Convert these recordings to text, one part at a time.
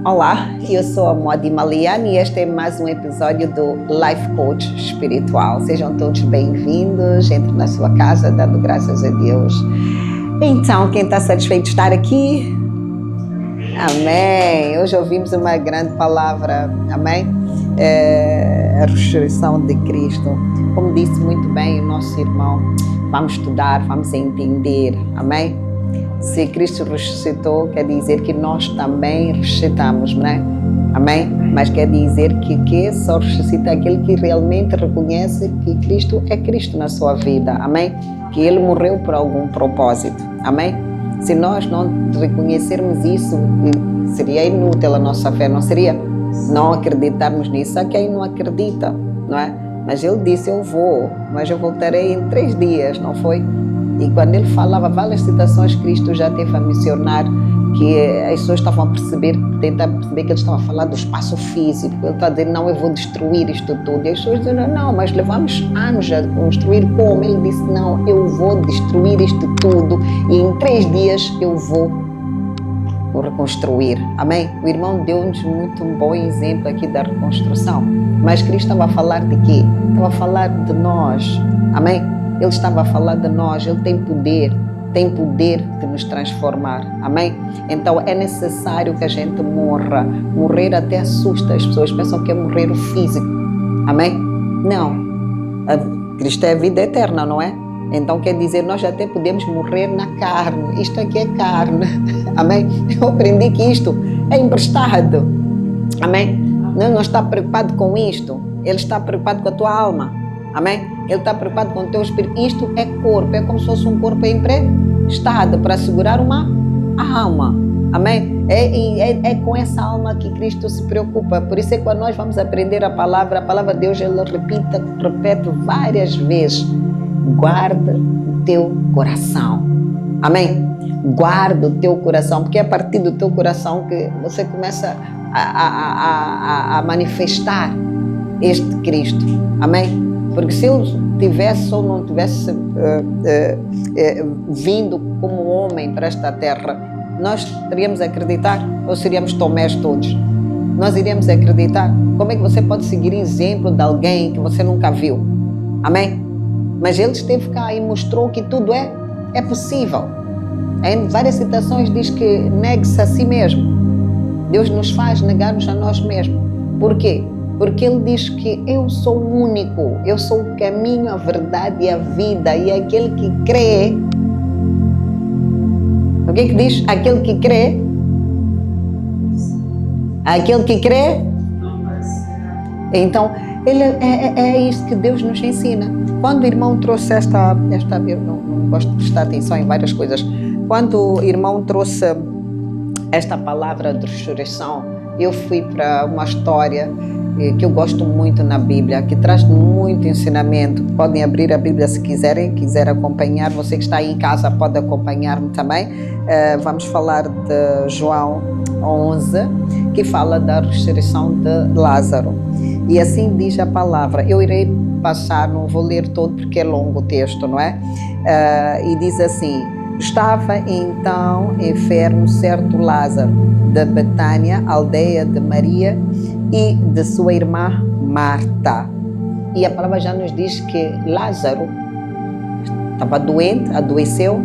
Olá, eu sou a Modi Malian e este é mais um episódio do Life Coach Espiritual. Sejam todos bem-vindos, entre na sua casa, dando graças a Deus. Então, quem está satisfeito de estar aqui? Amém! Hoje ouvimos uma grande palavra, amém? A ressurreição de Cristo. Como disse muito bem o nosso irmão, vamos estudar, vamos entender, amém? Se Cristo ressuscitou, quer dizer que nós também ressuscitamos, não é? Amém? Mas quer dizer que só ressuscita aquele que realmente reconhece que Cristo é Cristo na sua vida, amém? Que Ele morreu por algum propósito, amém? Se nós não reconhecermos isso, seria inútil a nossa fé, não seria? Não acreditarmos nisso. Há quem não acredita, não é? Mas Ele disse, eu vou, mas eu voltarei em 3 dias, não foi? E quando ele falava várias citações, Cristo já teve a mencionar que as pessoas estavam a perceber, tentar perceber que ele estava a falar do espaço físico. Ele está a dizer, não, eu vou destruir isto tudo. E as pessoas diziam, não, mas levamos anos a construir como? Ele disse, não, eu vou destruir isto tudo e em 3 dias eu vou reconstruir. Amém? O irmão deu-nos muito um bom exemplo aqui da reconstrução. Mas Cristo estava a falar de quê? Estava a falar de nós. Amém? Ele estava a falar de nós, Ele tem poder de nos transformar, amém? Então é necessário que a gente morra. Morrer até assusta, as pessoas pensam que é morrer o físico, amém? Não, Cristo é a vida eterna, não é? Então quer dizer, nós até podemos morrer na carne, isto aqui é carne, amém? Eu aprendi que isto é emprestado, amém? Não está preocupado com isto, Ele está preocupado com a tua alma. Amém? Ele está preocupado com o teu espírito. Isto é corpo, é como se fosse um corpo emprestado para segurar uma alma. Amém? É com essa alma que Cristo se preocupa. Por isso é que quando nós vamos aprender a palavra de Deus, Ele repete várias vezes. Guarda o teu coração. Amém? Guarda o teu coração, porque é a partir do teu coração que você começa a manifestar este Cristo. Amém? Porque se eu tivesse ou não tivesse vindo como homem para esta terra, nós teríamos a acreditar ou seríamos Tomés todos? Nós iríamos acreditar? Como é que você pode seguir exemplo de alguém que você nunca viu? Amém? Mas ele esteve cá e mostrou que tudo é possível. Em várias citações diz que negue-se a si mesmo. Deus nos faz negar-nos a nós mesmos. Por quê? Porque Ele diz que eu sou o único, eu sou o caminho, a verdade e a vida, e aquele que crê, o que é que diz? Aquele que crê, então é isso que Deus nos ensina. Quando o irmão trouxe esta eu não gosto de prestar atenção em várias coisas, quando o irmão trouxe esta palavra de ressurreição, eu fui para uma história que eu gosto muito na Bíblia, que traz muito ensinamento. Podem abrir a Bíblia se quiser acompanhar. Você que está aí em casa pode acompanhar-me também. Vamos falar de João 11, que fala da ressurreição de Lázaro. E assim diz a palavra. Eu irei passar, não vou ler todo porque é longo o texto, não é? E diz assim: estava então enfermo certo Lázaro, de Betânia, aldeia de Maria e de sua irmã Marta. E a palavra já nos diz que Lázaro estava doente, adoeceu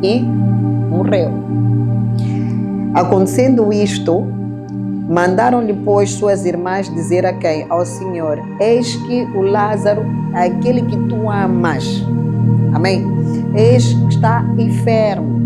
e morreu. Acontecendo isto, mandaram-lhe, pois, suas irmãs dizer a quem? Ao Senhor: eis que o Lázaro, aquele que tu amas, amém? Eis que está enfermo.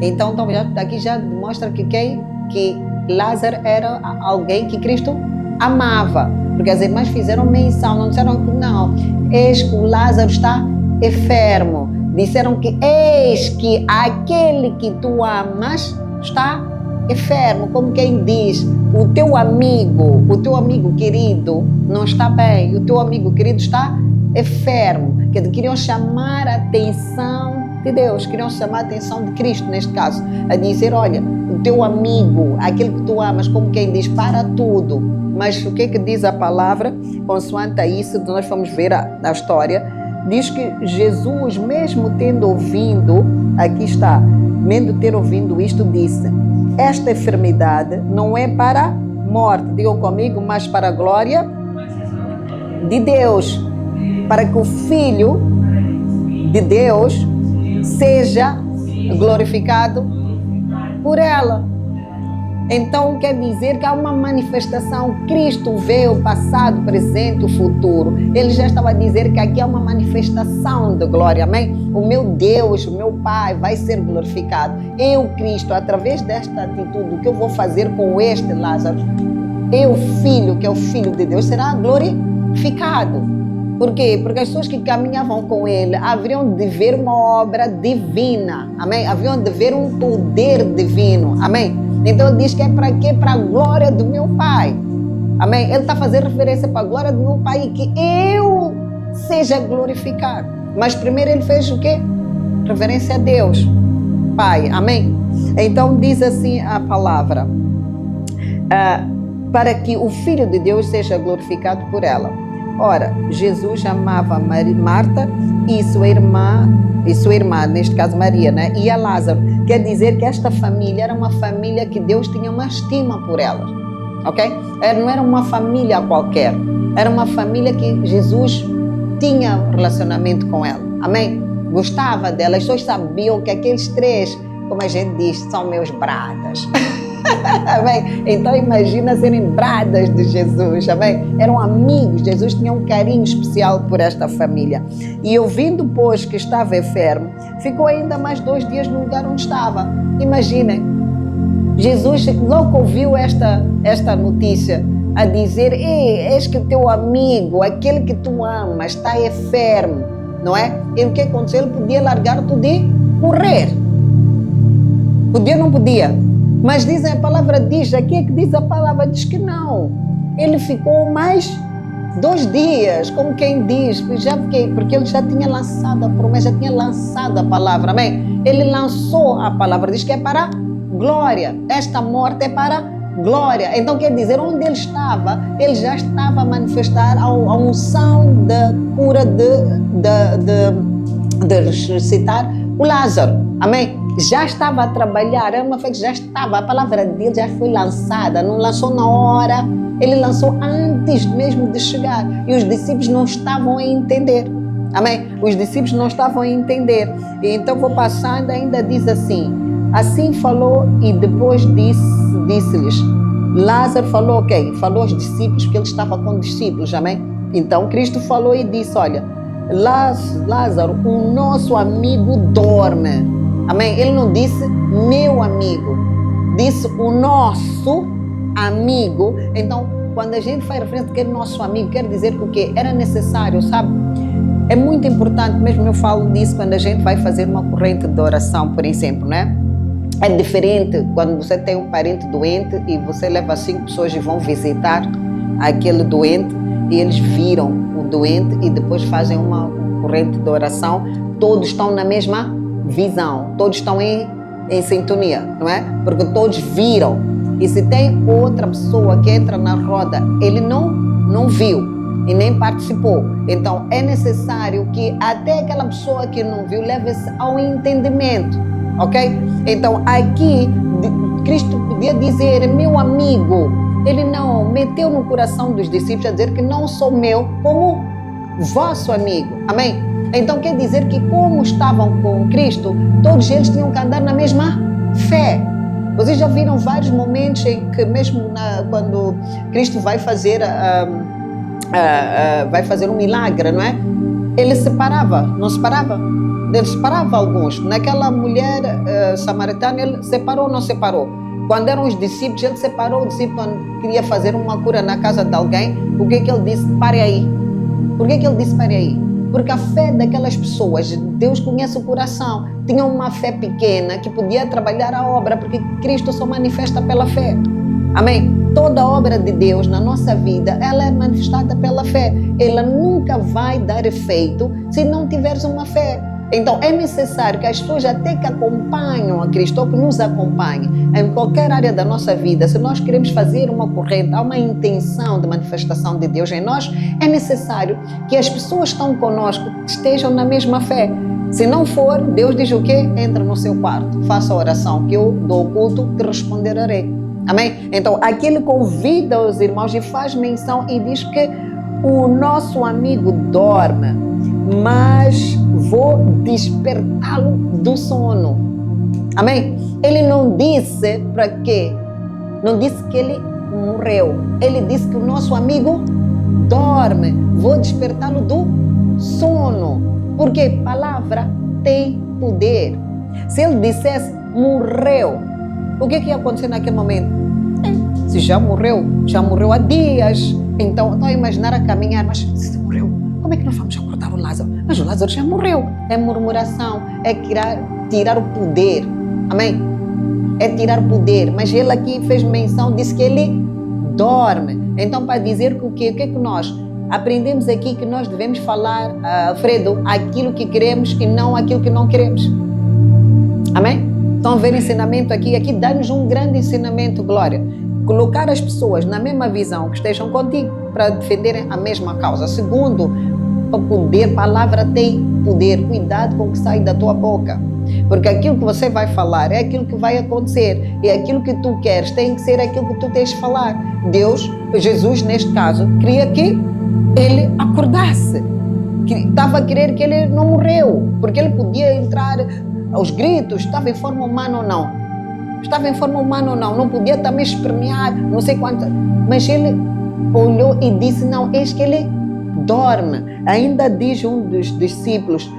Então aqui já demonstra que Lázaro era alguém que Cristo amava, porque as irmãs fizeram menção, não disseram que não, eis que o Lázaro está enfermo, disseram que eis que aquele que tu amas está enfermo, como quem diz, o teu amigo querido não está bem, o teu amigo querido está enfermo, que queriam chamar a atenção de Deus, queriam chamar a atenção de Cristo neste caso, a dizer, olha, o teu amigo, aquele que tu amas, como quem diz, para tudo. Mas o que é que diz a palavra? Consoante a isso, nós vamos ver a história, diz que Jesus, mesmo tendo ouvido, aqui está, mesmo ter ouvido isto, disse: esta enfermidade não é para a morte, digam comigo, mas para a glória de Deus, para que o Filho de Deus seja glorificado por ela. Então quer dizer que há uma manifestação. Cristo veio, passado, presente, o futuro. Ele já estava a dizer que aqui há uma manifestação de glória, amém? O meu Deus, o meu Pai vai ser glorificado. Eu, Cristo, através desta atitude, o que eu vou fazer com este Lázaro, eu, Filho, que é o Filho de Deus, será glorificado. Por quê? Porque as pessoas que caminhavam com ele haveriam de ver uma obra divina, amém? Haveriam de ver um poder divino, amém? Então ele diz que é para quê? Para a glória do meu Pai, amém? Ele está fazendo referência para a glória do meu Pai e que eu seja glorificado. Mas primeiro ele fez o quê? Reverência a Deus, Pai, amém? Então diz assim a palavra, para que o Filho de Deus seja glorificado por ela. Ora, Jesus amava Marta e sua irmã, neste caso Maria, né? E a Lázaro. Quer dizer que esta família era uma família que Deus tinha uma estima por ela, ok? Não era uma família qualquer, era uma família que Jesus tinha um relacionamento com ela, amém? Gostava dela, as pessoas sabiam que aqueles três, como a gente diz, são meus bradas. Amém? Então imagina serem bradas de Jesus, amém? Eram amigos, Jesus tinha um carinho especial por esta família. E ouvindo, pois, que estava enfermo, ficou ainda mais 2 dias no lugar onde estava. Imaginem, Jesus logo ouviu esta notícia, a dizer, ei, eis que o teu amigo, aquele que tu amas, está enfermo, não é? E o que aconteceu? Ele podia largar tudo e correr. Podia ou não podia? Mas a palavra diz, aqui é que diz a palavra, diz que não. Ele ficou mais 2 dias, como quem diz, porque ele já tinha lançado a promessa, já tinha lançado a palavra, amém? Ele lançou a palavra, diz que é para glória, esta morte é para glória. Então quer dizer, onde ele já estava a manifestar a unção da cura de ressuscitar o Lázaro, amém? Já estava a trabalhar, era uma fé que já estava, a palavra dele já foi lançada, não lançou na hora, ele lançou antes mesmo de chegar, e os discípulos não estavam a entender, amém? Os discípulos não estavam a entender, e então vou passando, ainda diz assim falou e depois disse-lhes, Lázaro falou, ok, falou aos discípulos, porque ele estava com discípulos, amém? Então Cristo falou e disse, olha, Lázaro, o nosso amigo dorme. Amém? Ele não disse meu amigo, disse o nosso amigo. Então, quando a gente faz referência que é nosso amigo, quer dizer que o quê? Era necessário, sabe? É muito importante, mesmo eu falo disso quando a gente vai fazer uma corrente de oração, por exemplo, né? É diferente quando você tem um parente doente e você leva 5 pessoas e vão visitar aquele doente e eles viram o doente e depois fazem uma corrente de oração, todos estão na mesma visão, todos estão em sintonia, não é? Porque todos viram. E se tem outra pessoa que entra na roda, ele não viu e nem participou. Então é necessário que até aquela pessoa que não viu leve-se ao entendimento, ok? Então aqui Cristo podia dizer meu amigo. Ele não meteu no coração dos discípulos a dizer que não sou meu como vosso amigo, amém? Então quer dizer que como estavam com Cristo, todos eles tinham que andar na mesma fé. Vocês já viram vários momentos em que mesmo quando Cristo vai fazer um milagre, não é? Ele separava, não separava? Ele separava alguns. Naquela mulher samaritana, ele separou ou não separou? Quando eram os discípulos, ele separou o discípulo quando queria fazer uma cura na casa de alguém. O que é que ele disse? Pare aí. Por que ele disse pare aí? Porque a fé daquelas pessoas, Deus conhece o coração, tinha uma fé pequena que podia trabalhar a obra, porque Cristo só manifesta pela fé. Amém? Toda obra de Deus na nossa vida, ela é manifestada pela fé. Ela nunca vai dar efeito se não tiveres uma fé. Então é necessário que as pessoas até que acompanham a Cristo, ou que nos acompanhem em qualquer área da nossa vida, se nós queremos fazer uma corrente, há uma intenção de manifestação de Deus em nós, é necessário que as pessoas que estão conosco estejam na mesma fé. Se não for, Deus diz o quê? Entra no seu quarto, faça a oração, que eu do oculto te responderei. Amém? Então, aqui ele convida os irmãos e faz menção e diz que o nosso amigo dorme, mas vou despertá-lo do sono. Amém? Ele não disse para quê? Não disse que ele morreu. Ele disse que o nosso amigo dorme. Vou despertá-lo do sono. Porque palavra tem poder. Se ele dissesse morreu, o que ia acontecer naquele momento? Se já morreu há dias. Então, estou a imaginar a caminhar, mas se morreu, como é que nós vamos acordar o Lázaro? Mas o Lázaro já morreu. É murmuração, é tirar o poder. Amém? É tirar o poder. Mas ele aqui fez menção, disse que ele dorme. Então, para dizer que o quê? O que é que nós aprendemos aqui? Que nós devemos falar, Alfredo, aquilo que queremos e não aquilo que não queremos. Amém? Estão a ver ensinamento aqui? Aqui dá-nos um grande ensinamento, Glória. Colocar as pessoas na mesma visão, que estejam contigo, para defenderem a mesma causa. Segundo, para poder, palavra tem poder. Cuidado com o que sai da tua boca. Porque aquilo que você vai falar é aquilo que vai acontecer. E aquilo que tu queres tem que ser aquilo que tu tens de falar. Deus, Jesus neste caso, queria que ele acordasse. Estava a querer que ele não morreu. Porque ele podia entrar aos gritos, estava em forma humana ou não. Estava em forma humana ou não. Não podia também espernear, não sei quanto. Mas ele olhou e disse, não, eis que ele dorme. Ainda diz um dos discípulos,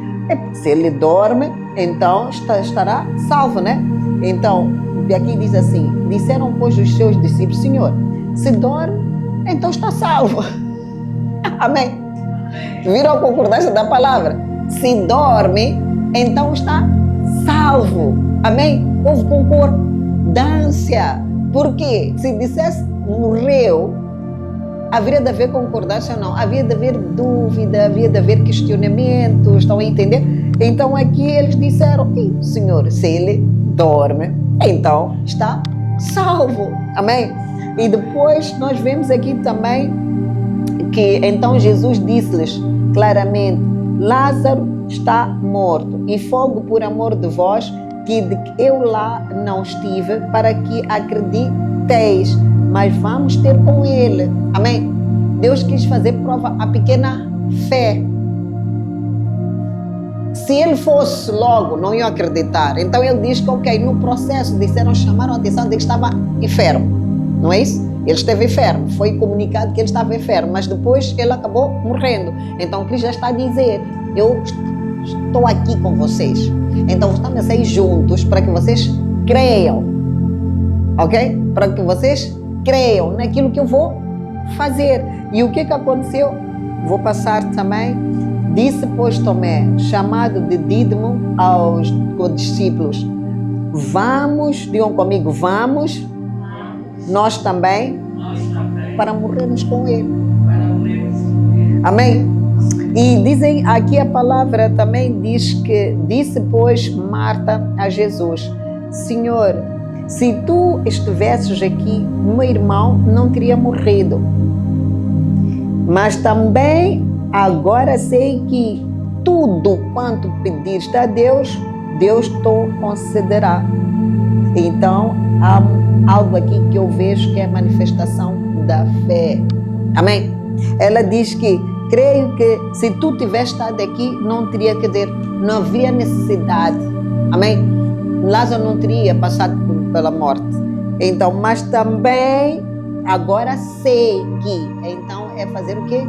se ele dorme, então estará salvo, né? Então, aqui diz assim, disseram pois os seus discípulos, Senhor, se dorme, então está salvo. Amém? Viram a concordância da palavra? Se dorme, então está salvo. Amém? Houve concordância. Por quê? Se dissesse morreu, haveria de haver concordância ou não? Havia de haver dúvida, havia de haver questionamentos, estão a entender? Então aqui eles disseram, Senhor, se ele dorme, então está salvo. Amém? E depois nós vemos aqui também que então Jesus disse-lhes claramente, Lázaro está morto e folgo por amor de vós, que eu lá não estive, para que acrediteis, mas vamos ter com ele. Amém? Deus quis fazer prova a pequena fé. Se ele fosse logo, não iam acreditar. Então ele diz que, ok, no processo chamaram a atenção de que estava enfermo. Não é isso? Ele esteve enfermo. Foi comunicado que ele estava enfermo, mas depois ele acabou morrendo. Então Cristo já está a dizer, eu estou aqui com vocês. Então estamos a sair juntos para que vocês creiam. Ok? Para que vocês creiam naquilo que eu vou fazer. E o que aconteceu? Vou passar também. Disse, pois, Tomé, chamado de Dídimo, aos discípulos, vamos, digam comigo, vamos, nós também, para morrermos com ele. Amém? E dizem, aqui a palavra também diz que, disse, pois, Marta a Jesus, Senhor, se tu estivesses aqui, meu irmão não teria morrido. Mas também agora sei que tudo quanto pediste a Deus, Deus te concederá. Então, há algo aqui que eu vejo que é a manifestação da fé. Amém? Ela diz que, creio que se tu tivesse estado aqui, não teria, quer dizer, não havia necessidade. Amém? Lázaro não teria passado pela morte. Então, mas também, agora sei que. Então, é fazer o quê?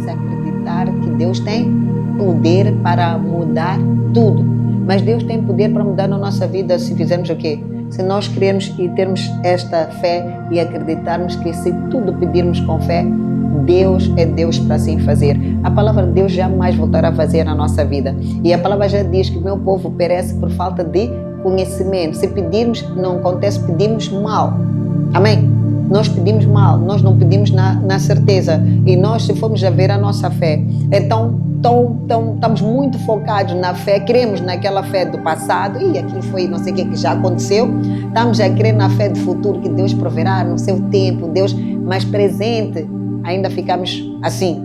Acreditar que Deus tem poder para mudar tudo. Mas Deus tem poder para mudar na nossa vida se fizermos o quê? Se nós queremos e termos esta fé e acreditarmos que se tudo pedirmos com fé, Deus é Deus para assim fazer. A palavra de Deus jamais voltará a fazer na nossa vida. E a palavra já diz que o meu povo perece por falta de conhecimento. Se pedirmos, não acontece, pedimos mal. Amém? Nós pedimos mal, nós não pedimos na certeza. E nós, se formos a ver a nossa fé, então estamos muito focados na fé, queremos naquela fé do passado, e aquilo foi não sei o que já aconteceu. Estamos a crer na fé do futuro, que Deus proverá no seu tempo, Deus mais presente, ainda ficamos assim.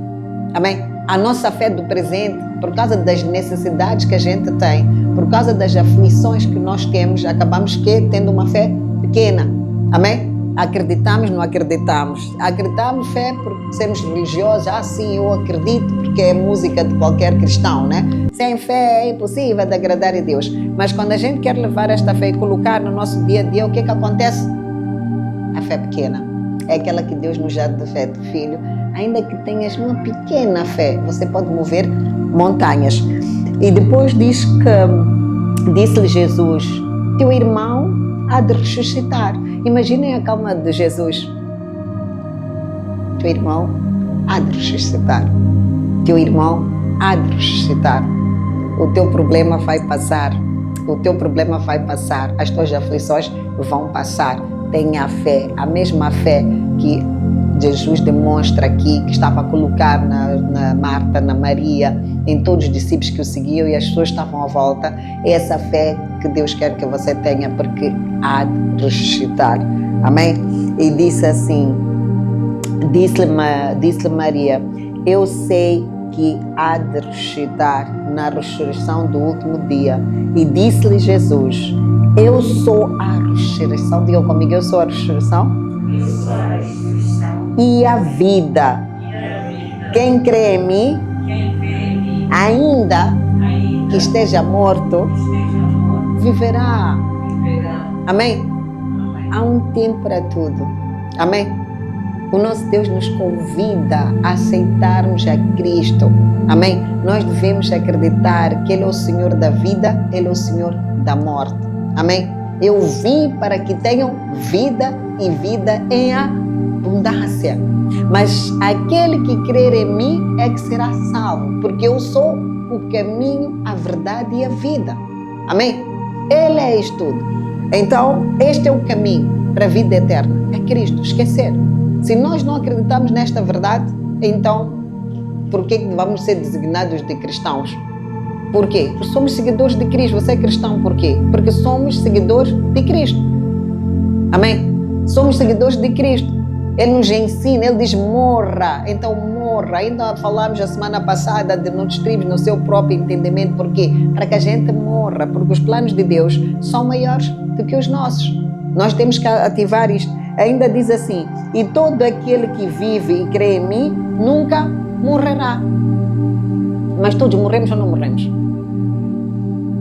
Amém? A nossa fé do presente, por causa das necessidades que a gente tem, por causa das aflições que nós temos, acabamos tendo uma fé pequena. Amém? Acreditamos, não acreditamos. Acreditamos fé porque sermos religiosos. Sim, eu acredito porque é música de qualquer cristão, né? Sem fé é impossível de agradar a Deus. Mas quando a gente quer levar esta fé e colocar no nosso dia a dia, o que acontece? A fé pequena. É aquela que Deus nos dá de fé, de filho. Ainda que tenhas uma pequena fé, você pode mover montanhas. E depois disse-lhe Jesus, teu irmão há de ressuscitar. Imaginem a calma de Jesus. Teu irmão há de ressuscitar. Teu irmão há de ressuscitar. O teu problema vai passar. O teu problema vai passar. As tuas aflições vão passar. Tenha fé, a mesma fé que Jesus demonstra aqui, que estava a colocar na Marta, na Maria, em todos os discípulos que o seguiam e as pessoas estavam à volta. É essa fé que Deus quer que você tenha, porque há de ressuscitar. Amém? E disse assim, disse-lhe Maria, eu sei que há de ressuscitar na ressurreição do último dia. E disse-lhe Jesus, eu sou a ressurreição. Digam comigo, eu sou a ressurreição. Eu sou a ressurreição. E a vida. Quem crê em mim, ainda que esteja morto, viverá. Amém? Há um tempo para tudo. Amém? O nosso Deus nos convida a aceitarmos a Cristo. Amém? Nós devemos acreditar que Ele é o Senhor da vida, Ele é o Senhor da morte. Amém? Eu vim para que tenham vida e vida em abundância. Mas aquele que crer em mim é que será salvo, porque eu sou o caminho, a verdade e a vida. Amém? Ele é isto tudo. Então, este é o caminho para a vida eterna. É Cristo. Esquecer. Se nós não acreditamos nesta verdade, então, por que vamos ser designados de cristãos? Por quê? Porque somos seguidores de Cristo. Você é cristão por quê? Porque somos seguidores de Cristo. Amém? Somos seguidores de Cristo. Ele nos ensina, Ele diz morra. Então morra. Ainda falamos a semana passada de não destruir no seu próprio entendimento. Por quê? Para que a gente morra. Porque os planos de Deus são maiores do que os nossos. Nós temos que ativar isto. Ainda diz assim, e todo aquele que vive e crê em mim nunca morrerá. Mas todos morremos ou não morremos?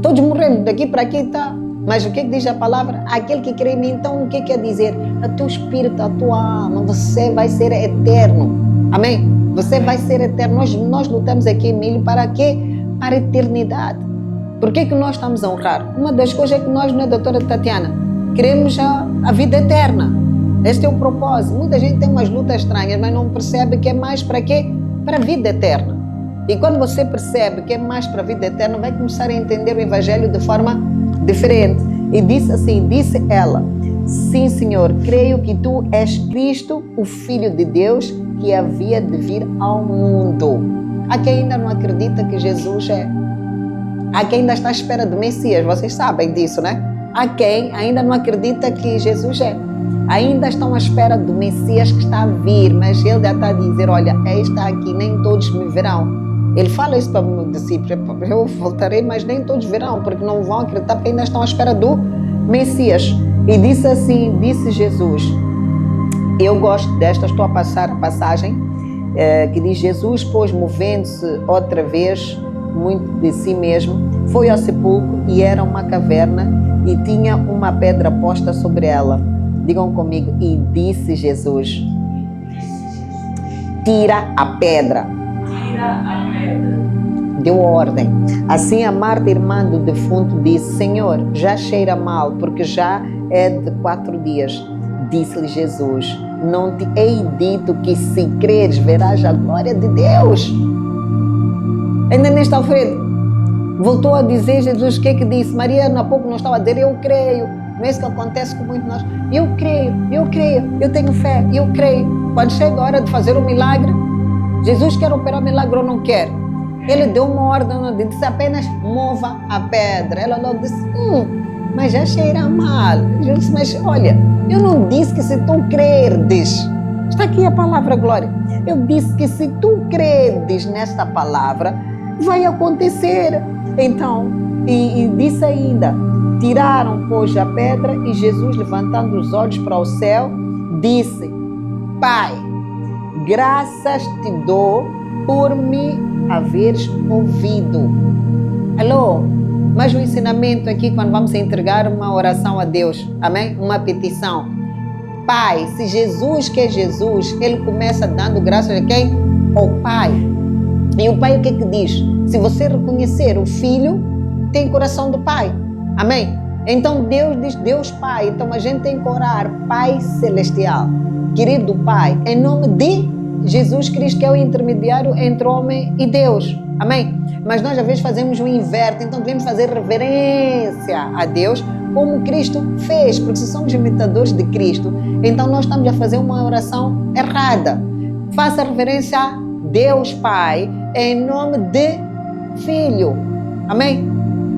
Todos morremos, daqui para aqui está. Mas o que diz a palavra? Aquele que crê em mim, então o que quer dizer? A teu espírito, a tua alma, você vai ser eterno. Amém? Você vai ser eterno. Nós lutamos aqui, Emílio, para quê? Para a eternidade. Por que nós estamos a honrar? Uma das coisas é que nós, não é, doutora Tatiana? Queremos a vida eterna. Este é o propósito. Muita gente tem umas lutas estranhas, mas não percebe que é mais para quê? Para a vida eterna. E quando você percebe que é mais para a vida eterna, vai começar a entender o Evangelho de forma diferente. E disse assim, disse ela, sim, Senhor, creio que tu és Cristo, o Filho de Deus, que havia de vir ao mundo. Há quem ainda não acredita que Jesus é. Há quem ainda está à espera do Messias, vocês sabem disso, né? Há quem ainda não acredita que Jesus é. Ainda estão à espera do Messias que está a vir, mas ele já está a dizer, olha, está aqui, nem todos me verão. Ele fala isso para o discípulo, eu voltarei, mas nem todos verão, porque não vão acreditar, porque ainda estão à espera do Messias. E disse assim, disse Jesus, eu gosto desta, estou a passar a passagem, que diz, Jesus, pois, movendo-se outra vez, muito de si mesmo, foi ao sepulcro e era uma caverna e tinha uma pedra posta sobre ela. Digam comigo, e disse Jesus, tira a pedra. Tira a pedra. Deu ordem. Assim a Marta, irmã do defunto, disse, Senhor, já cheira mal, porque já é de 4 dias. Disse-lhe Jesus, não te hei dito que se creres verás a glória de Deus? Ainda nesta alfredo, voltou a dizer Jesus, o que disse? Maria, há pouco não estava a dizer, eu creio. Não é isso que acontece com muitos de nós. Eu creio, eu tenho fé, eu creio. Quando chega a hora de fazer um milagre, Jesus quer operar o milagre ou não quer? Ele deu uma ordem, disse apenas mova a pedra. Ela logo disse, mas já cheira mal. Jesus disse, mas olha, eu não disse que se tu crerdes. Está aqui a palavra glória. Eu disse que se tu credes nesta palavra, vai acontecer. Então, e disse ainda, tiraram, pois, a pedra, e Jesus, levantando os olhos para o céu, disse: Pai, graças te dou por me haveres ouvido. Alô? Mas o ensinamento aqui, quando vamos entregar uma oração a Deus, amém? Uma petição. Pai, se Jesus que é Jesus, ele começa dando graças a quem? Ao Pai. E o Pai o que diz? Se você reconhecer o Filho, tem coração do Pai. Amém? Então Deus diz Deus Pai. Então a gente tem que orar, Pai Celestial, querido Pai, em nome de Jesus Cristo, que é o intermediário entre o homem e Deus. Amém? Mas nós às vezes fazemos o inverso, então devemos fazer reverência a Deus como Cristo fez, porque se somos imitadores de Cristo, então nós estamos a fazer uma oração errada. Faça reverência a Deus Pai em nome de Filho. Amém?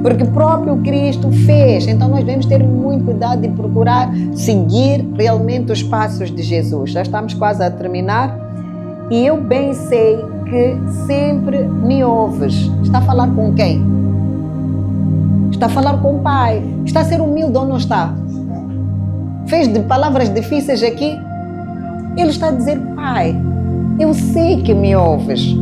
Porque o próprio Cristo fez. Então nós devemos ter muito cuidado de procurar seguir realmente os passos de Jesus. Já estamos quase a terminar. E eu bem sei que sempre me ouves. Está a falar com quem? Está a falar com o Pai. Está a ser humilde ou não está? Fez de palavras difíceis aqui? Ele está a dizer: Pai, eu sei que me ouves.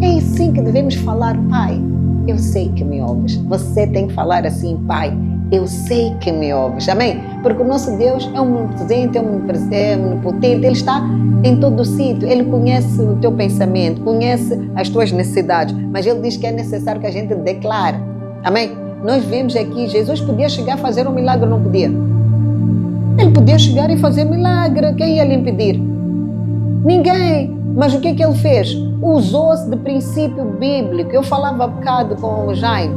É assim que devemos falar: Pai, eu sei que me ouves. Você tem que falar assim: Pai, eu sei que me ouves. Amém? Porque o nosso Deus é omnipresente, é onipotente. Ele está em todo o sítio. Ele conhece o teu pensamento, conhece as tuas necessidades. Mas Ele diz que é necessário que a gente declare. Amém? Nós vemos aqui, Jesus podia chegar a fazer um milagre, não podia? Ele podia chegar e fazer milagre. Quem ia lhe impedir? Ninguém. Mas o que é que Ele fez? Usou-se de princípio bíblico. Eu falava há bocado com o Jaime.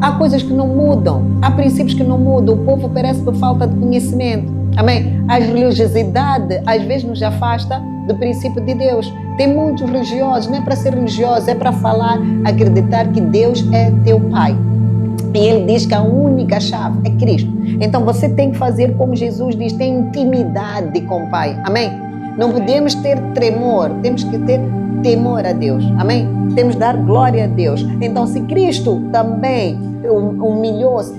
Há coisas que não mudam. Há princípios que não mudam. O povo perece por falta de conhecimento. Amém? A religiosidade às vezes nos afasta do princípio de Deus. Tem muitos religiosos. Não é para ser religioso, é para falar, acreditar que Deus é teu Pai. E Ele diz que a única chave é Cristo. Então você tem que fazer como Jesus diz, tem intimidade com o Pai. Amém? Não podemos ter tremor, temos que ter temor a Deus. Amém? Temos que dar glória a Deus. Então, se Cristo também humilhou-se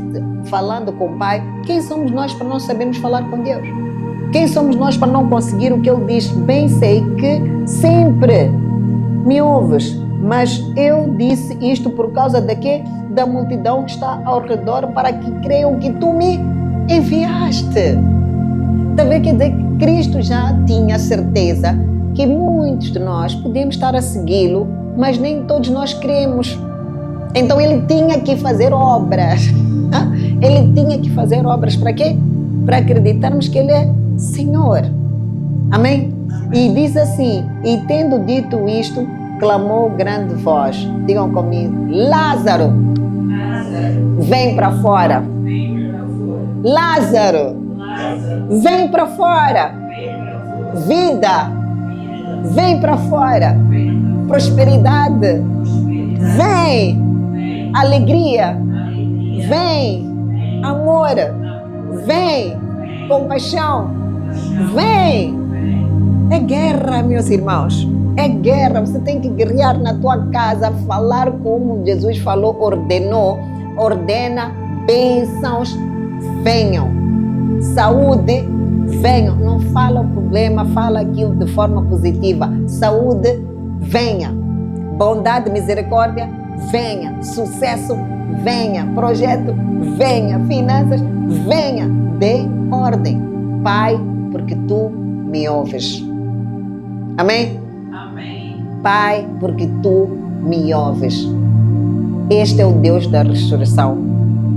falando com o Pai, quem somos nós para não sabermos falar com Deus? Quem somos nós para não conseguir o que Ele diz? Bem sei que sempre me ouves, mas eu disse isto por causa de quê? Da multidão que está ao redor, para que creiam que tu me enviaste. Está a ver? Quer dizer que Cristo já tinha certeza que muitos de nós podemos estar a segui-lo, mas nem todos nós cremos. Então Ele tinha que fazer obras. Ele tinha que fazer obras para quê? Para acreditarmos que Ele é Senhor. Amém? E diz assim: e tendo dito isto, clamou grande voz. Digam comigo: Lázaro, vem para fora. Lázaro, vem para fora. Vida, vem para fora. Prosperidade, vem. Alegria, vem. Amor, vem. Compaixão, vem. É guerra, meus irmãos. É guerra. Você tem que guerrear na tua casa, falar como Jesus falou, ordenou. Ordena, bênçãos, venham. Saúde, venham. Não fala o problema, fala aquilo de forma positiva. Saúde, venha. Bondade, misericórdia, venha. Sucesso, venha. Projeto, venha. Finanças, venha. Dê ordem. Pai, porque tu me ouves. Amém? Amém. Pai, porque tu me ouves. Este é o Deus da ressurreição.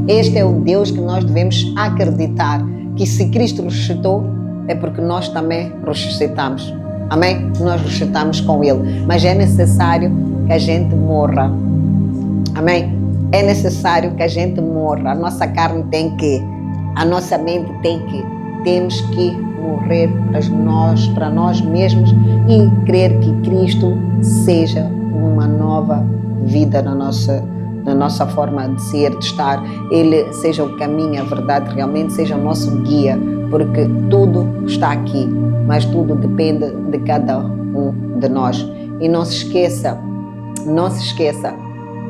Este é o Deus que nós devemos acreditar, que se Cristo ressuscitou, é porque nós também ressuscitamos. Amém? Nós ressuscitamos com Ele. Mas é necessário que a gente morra. Amém? É necessário que a gente morra. A nossa carne tem que, a nossa mente tem que, temos que morrer para nós mesmos e crer que Cristo seja uma nova vida na nossa forma de ser, de estar. Ele seja o caminho, a verdade, realmente seja o nosso guia, porque tudo está aqui, mas tudo depende de cada um de nós. E não se esqueça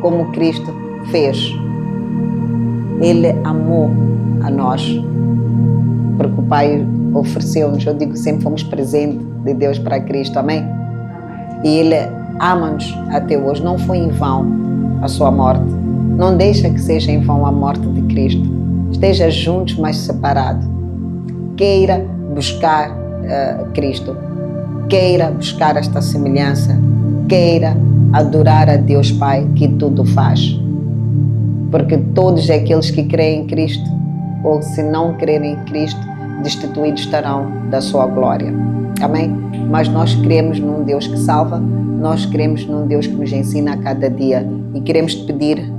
como Cristo fez. Ele amou a nós, porque o Pai ofereceu-nos, eu digo sempre, fomos presente de Deus para Cristo, amém? E Ele ama-nos até hoje, não foi em vão a sua morte. Não deixa que seja em vão a morte de Cristo. Esteja juntos, mas separado. Queira buscar Cristo. Queira buscar esta semelhança. Queira adorar a Deus Pai, que tudo faz. Porque todos aqueles que creem em Cristo, ou se não crerem em Cristo, destituídos estarão da sua glória. Amém? Mas nós cremos num Deus que salva, nós cremos num Deus que nos ensina a cada dia. E queremos te pedir,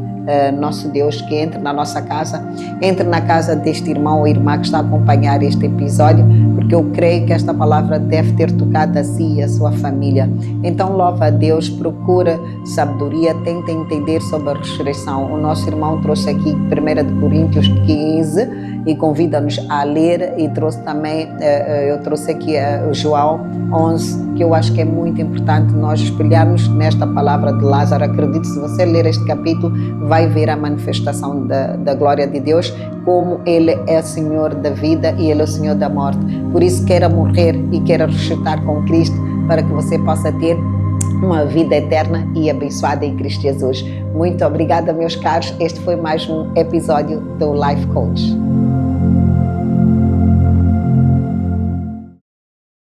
nosso Deus, que entre na nossa casa, entre na casa deste irmão ou irmã que está a acompanhar este episódio, porque eu creio que esta palavra deve ter tocado a si e a sua família. Então louva a Deus, procura sabedoria, tenta entender sobre a ressurreição. O nosso irmão trouxe aqui 1 Coríntios 15 e convida-nos a ler, e trouxe também, eu trouxe aqui João 11, que eu acho que é muito importante nós espelharmos nesta palavra de Lázaro. Acredito, se você ler este capítulo, vai ver a manifestação da glória de Deus, como Ele é o Senhor da vida e Ele é o Senhor da morte. Por isso, queira morrer e queira ressuscitar com Cristo, para que você possa ter uma vida eterna e abençoada em Cristo Jesus. Muito obrigada, meus caros. Este foi mais um episódio do Life Coach.